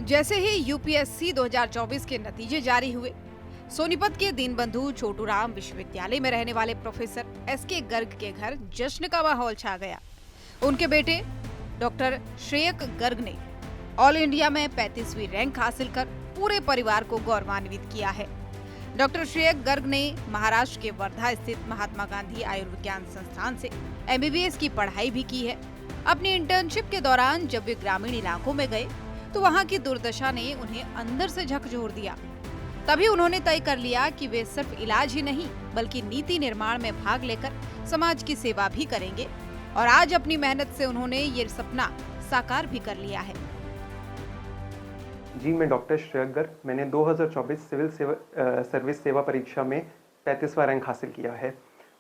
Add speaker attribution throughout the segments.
Speaker 1: जैसे ही यूपीएससी 2024 के नतीजे जारी हुए, सोनीपत के दीनबंधु छोटूराम विश्वविद्यालय में रहने वाले प्रोफेसर एसके गर्ग के घर जश्न का माहौल छा गया। उनके बेटे डॉक्टर श्रेयक गर्ग ने ऑल इंडिया में 35वीं रैंक हासिल कर पूरे परिवार को गौरवान्वित किया है। डॉक्टर श्रेयक गर्ग ने महाराष्ट्र के वर्धा स्थित महात्मा गांधी आयुर्विज्ञान संस्थान से एमबीबीएस की पढ़ाई भी की है। अपनी इंटर्नशिप के दौरान जब वे ग्रामीण इलाकों में गए तो वहां की दुर्दशा ने उन्हें अंदर से झकझोर दिया। तभी उन्होंने तय कर लिया कि वे सिर्फ इलाज ही नहीं बल्कि नीति निर्माण में भाग लेकर समाज की सेवा भी करेंगे और आज अपनी मेहनत से उन्होंने ये सपना साकार भी कर लिया है।
Speaker 2: जी, मैं डॉक्टर श्रेयक गर्ग, मैंने 2024 सिविल सर्विस सेवा परीक्षा में 35वां रैंक हासिल किया है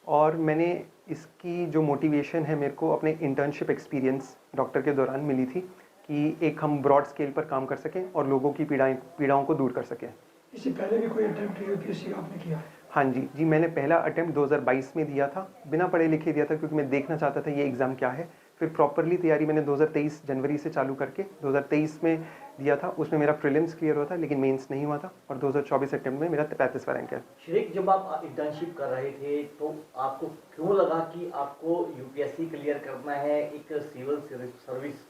Speaker 2: और मैंने इसकी जो मोटिवेशन है मेरे को अपने इंटर्नशिप एक्सपीरियंस डॉक्टर के दौरान मिली थी कि एक हम ब्रॉड स्केल पर काम कर सकें और लोगों की पीड़ाओं को दूर कर सकें।
Speaker 3: इससे पहले भी कोई अटेम्प्ट यूपीएससी का आपने किया?
Speaker 2: हाँ जी, मैंने पहला अटेम्प्ट 2022 में दिया था, बिना पढ़े लिखे दिया था क्योंकि मैं देखना चाहता था ये एग्ज़ाम क्या है। फिर प्रॉपरली तैयारी मैंने 2023 जनवरी से चालू करके 2023 में दिया था। उसमें मेरा प्रीलिम्स क्लियर हुआ था लेकिन मेंस नहीं हुआ था और 2024 अटेम्प्ट में मेरा 35वां रैंक है।
Speaker 4: श्रेयक, जब आप इंटर्नशिप कर रहे थे तो आपको क्यों लगा कि आपको यूपीएससी क्लियर करना है, एक सिविल सर्विस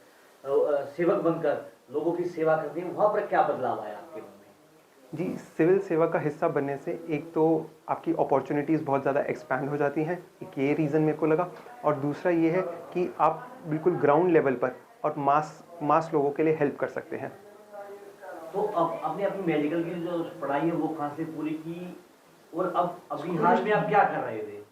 Speaker 4: सेवक बनकर लोगों की सेवा करनी है, वहाँ पर क्या बदलाव आया आपके मन में?
Speaker 2: जी, सिविल सेवा का हिस्सा बनने से एक तो आपकी अपॉर्चुनिटीज़ बहुत ज़्यादा एक्सपैंड हो जाती हैं, एक ये रीज़न मेरे को लगा। और दूसरा ये है कि आप बिल्कुल ग्राउंड लेवल पर और मास लोगों के लिए हेल्प कर सकते हैं।
Speaker 4: तो अब आपने अपनी मेडिकल की जो पढ़ाई है वो कहाँ से पूरी की और अब अभी हाल में आप क्या कर रहे थे?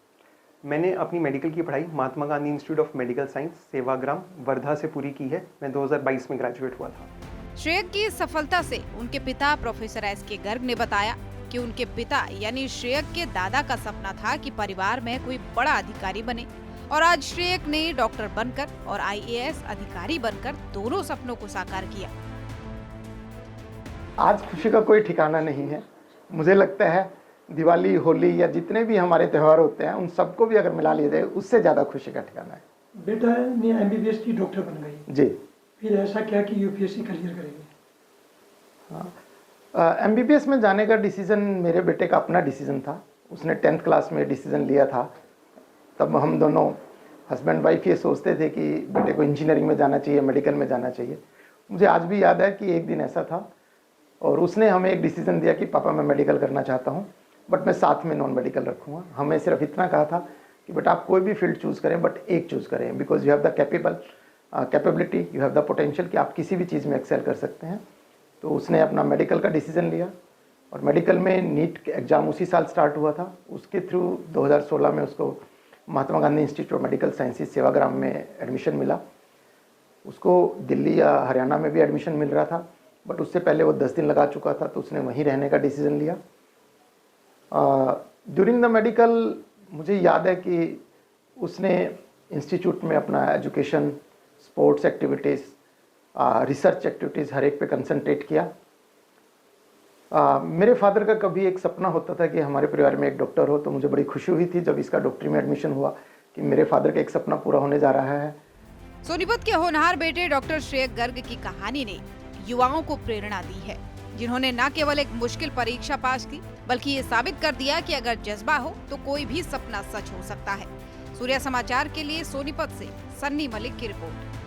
Speaker 2: मैंने अपनी मेडिकल की पढ़ाई Mahatma Gandhi institute of medical science Sevagram Wardha से पूरी की है। मैं 2022 में ग्रेजुएट हुआ था।
Speaker 1: श्रेयक की सफलता से उनके पिता प्रोफेसर एसके गर्ग ने बताया कि उनके पिता यानी श्रेयक के दादा का सपना था कि परिवार में कोई बड़ा अधिकारी बने और आज श्रेयक ने डॉक्टर बनकर और आईएएस अधिकारी बनकर दोनों सपनों को साकार किया।
Speaker 5: आज खुशी का कोई ठिकाना नहीं है। मुझे लगता है दिवाली, होली या जितने भी हमारे त्यौहार होते हैं उन सबको भी अगर मिला लिया जाए उससे ज़्यादा खुशी का ठिकाना है।
Speaker 3: बेटा ने एमबीबीएस की डॉक्टर बन गई
Speaker 5: जी,
Speaker 3: फिर ऐसा क्या कि यूपीएससी क्लियर करेंगे?
Speaker 5: हाँ, एमबीबीएस में जाने का डिसीज़न मेरे बेटे का अपना डिसीज़न था। उसने 10th क्लास में डिसीज़न लिया था। तब हम दोनों हस्बैंड वाइफ ये सोचते थे कि बेटे को इंजीनियरिंग में जाना चाहिए, मेडिकल में जाना चाहिए। मुझे आज भी याद है कि एक दिन ऐसा था और उसने हमें एक डिसीज़न दिया कि पापा मैं मेडिकल करना चाहता हूँ बट मैं साथ में नॉन मेडिकल रखूँगा। हमें सिर्फ इतना कहा था कि बेटा आप कोई भी फील्ड चूज़ करें बट एक चूज़ करें, because you have the capability, you have the potential कि आप किसी भी चीज़ में एक्सेल कर सकते हैं। तो उसने अपना मेडिकल का डिसीज़न लिया और मेडिकल में नीट एग्ज़ाम उसी साल स्टार्ट हुआ था। उसके थ्रू 2016 में उसको Mahatma Gandhi institute of medical sciences Sevagram में एडमिशन मिला। उसको दिल्ली या हरियाणा में भी एडमिशन मिल रहा था बट उससे पहले वो 10 दिन लगा चुका था तो उसने वहीं रहने का डिसीज़न लिया। ड्यूरिंग द मेडिकल मुझे याद है कि उसने इंस्टीट्यूट में अपना education, sports activities, research activities हर एक पे कंसंट्रेट किया। मेरे फादर का कभी एक सपना होता था कि हमारे परिवार में एक डॉक्टर हो, तो मुझे बड़ी खुशी हुई थी जब इसका डॉक्टरी में एडमिशन हुआ कि मेरे फादर का एक सपना पूरा होने जा रहा है।
Speaker 1: सोनीपत के होनहार बेटे डॉक्टर श्रेयक गर्ग की कहानी ने युवाओं को प्रेरणा दी है, जिन्होंने न केवल एक मुश्किल परीक्षा पास की बल्कि ये साबित कर दिया कि अगर जज्बा हो तो कोई भी सपना सच हो सकता है। सूर्या समाचार के लिए सोनीपत से सन्नी मलिक की रिपोर्ट।